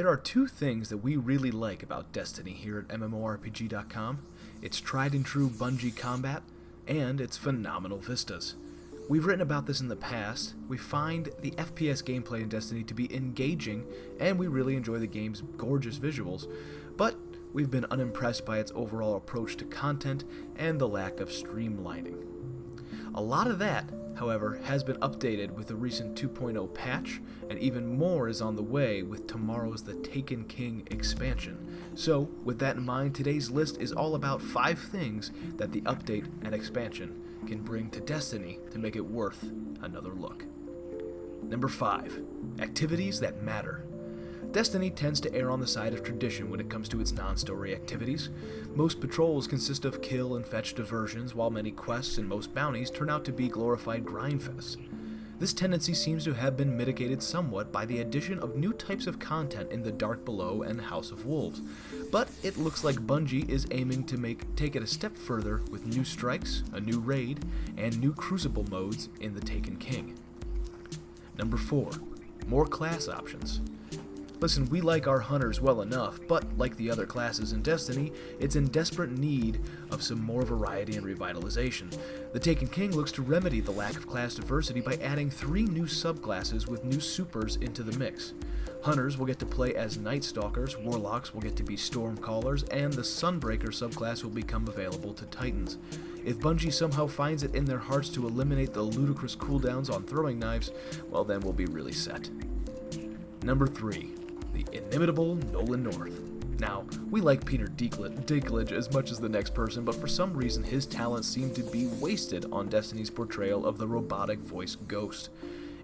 There are two things that we really like about Destiny here at MMORPG.com. Its tried and true Bungie combat, and its phenomenal vistas. We've written about this in the past. We find the FPS gameplay in Destiny to be engaging, and we really enjoy the game's gorgeous visuals, but we've been unimpressed by its overall approach to content and the lack of streamlining. A lot of that, however, has been updated with the recent 2.0 patch, and even more is on the way with tomorrow's The Taken King expansion. So, with that in mind, today's list is all about 5 things that the update and expansion can bring to Destiny to make it worth another look. Number 5. Activities that matter. Destiny tends to err on the side of tradition when it comes to its non-story activities. Most patrols consist of kill and fetch diversions, while many quests and most bounties turn out to be glorified grindfests. This tendency seems to have been mitigated somewhat by the addition of new types of content in the Dark Below and House of Wolves, but it looks like Bungie is aiming to take it a step further with new strikes, a new raid, and new crucible modes in The Taken King. Number 4. More class options. Listen, we like our hunters well enough, but like the other classes in Destiny, it's in desperate need of some more variety and revitalization. The Taken King looks to remedy the lack of class diversity by adding 3 new subclasses with new supers into the mix. Hunters will get to play as Night Stalkers, Warlocks will get to be Stormcallers, and the Sunbreaker subclass will become available to Titans. If Bungie somehow finds it in their hearts to eliminate the ludicrous cooldowns on throwing knives, well then we'll be really set. Number 3. The inimitable Nolan North. Now, we like Peter Dinklage as much as the next person, but for some reason his talents seem to be wasted on Destiny's portrayal of the robotic voice Ghost.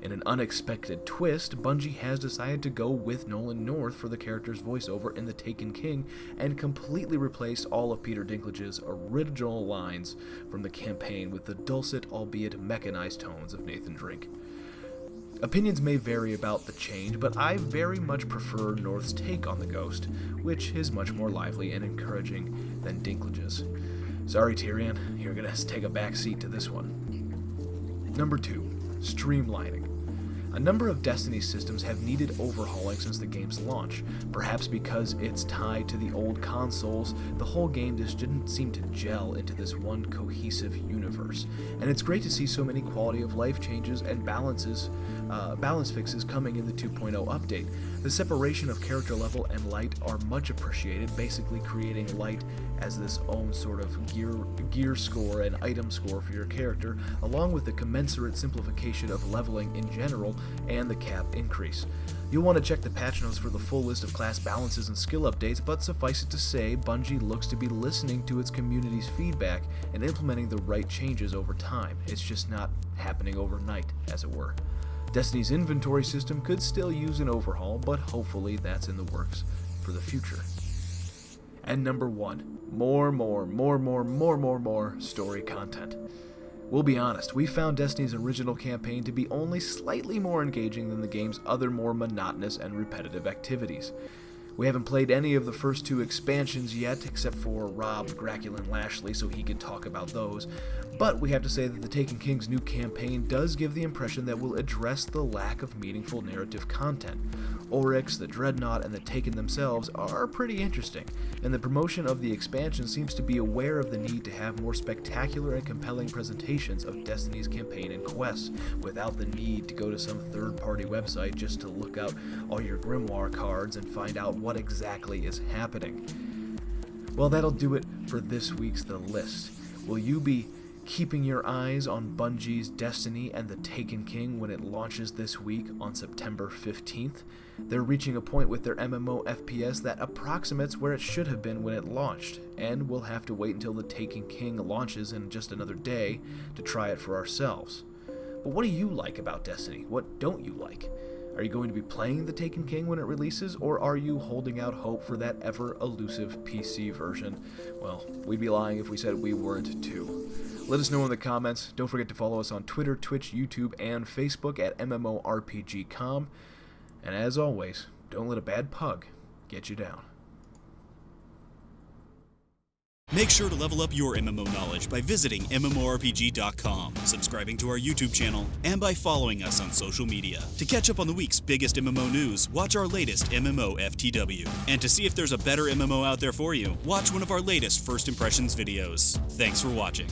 In an unexpected twist, Bungie has decided to go with Nolan North for the character's voiceover in The Taken King and completely replace all of Peter Dinklage's original lines from the campaign with the dulcet, albeit mechanized tones of Nathan Drake. Opinions may vary about the change, but I very much prefer North's take on the Ghost, which is much more lively and encouraging than Dinklage's. Sorry, Tyrion, you're gonna take a back seat to this one. Number 2. Streamlining. A number of Destiny systems have needed overhauling since the game's launch. Perhaps because it's tied to the old consoles, the whole game just didn't seem to gel into this one cohesive universe. And it's great to see so many quality of life changes and balance fixes coming in the 2.0 update. The separation of character level and light are much appreciated, basically creating light as this own sort of gear score and item score for your character, along with the commensurate simplification of leveling in general and the cap increase. You'll want to check the patch notes for the full list of class balances and skill updates, but suffice it to say, Bungie looks to be listening to its community's feedback and implementing the right changes over time. It's just not happening overnight, as it were. Destiny's inventory system could still use an overhaul, but hopefully that's in the works for the future. And number 1, more story content. We'll be honest, we found Destiny's original campaign to be only slightly more engaging than the game's other more monotonous and repetitive activities. We haven't played any of the first 2 expansions yet, except for Rob, Gracula, and Lashley, so he can talk about those, but we have to say that the Taken King's new campaign does give the impression that we'll address the lack of meaningful narrative content. Oryx, the Dreadnought, and the Taken themselves are pretty interesting, and the promotion of the expansion seems to be aware of the need to have more spectacular and compelling presentations of Destiny's campaign and quests, without the need to go to some third-party website just to look out all your Grimoire cards and find out what exactly is happening. Well, that'll do it for this week's The List. Will you be keeping your eyes on Bungie's Destiny and The Taken King when it launches this week on September 15th? They're reaching a point with their MMO FPS that approximates where it should have been when it launched, and we'll have to wait until The Taken King launches in just another day to try it for ourselves. But what do you like about Destiny? What don't you like? Are you going to be playing The Taken King when it releases, or are you holding out hope for that ever-elusive PC version? Well, we'd be lying if we said we weren't too. Let us know in the comments. Don't forget to follow us on Twitter, Twitch, YouTube, and Facebook at MMORPG.com. And as always, don't let a bad pug get you down. Make sure to level up your MMO knowledge by visiting MMORPG.com, subscribing to our YouTube channel, and by following us on social media. To catch up on the week's biggest MMO news, watch our latest MMO FTW. And to see if there's a better MMO out there for you, watch one of our latest First Impressions videos. Thanks for watching.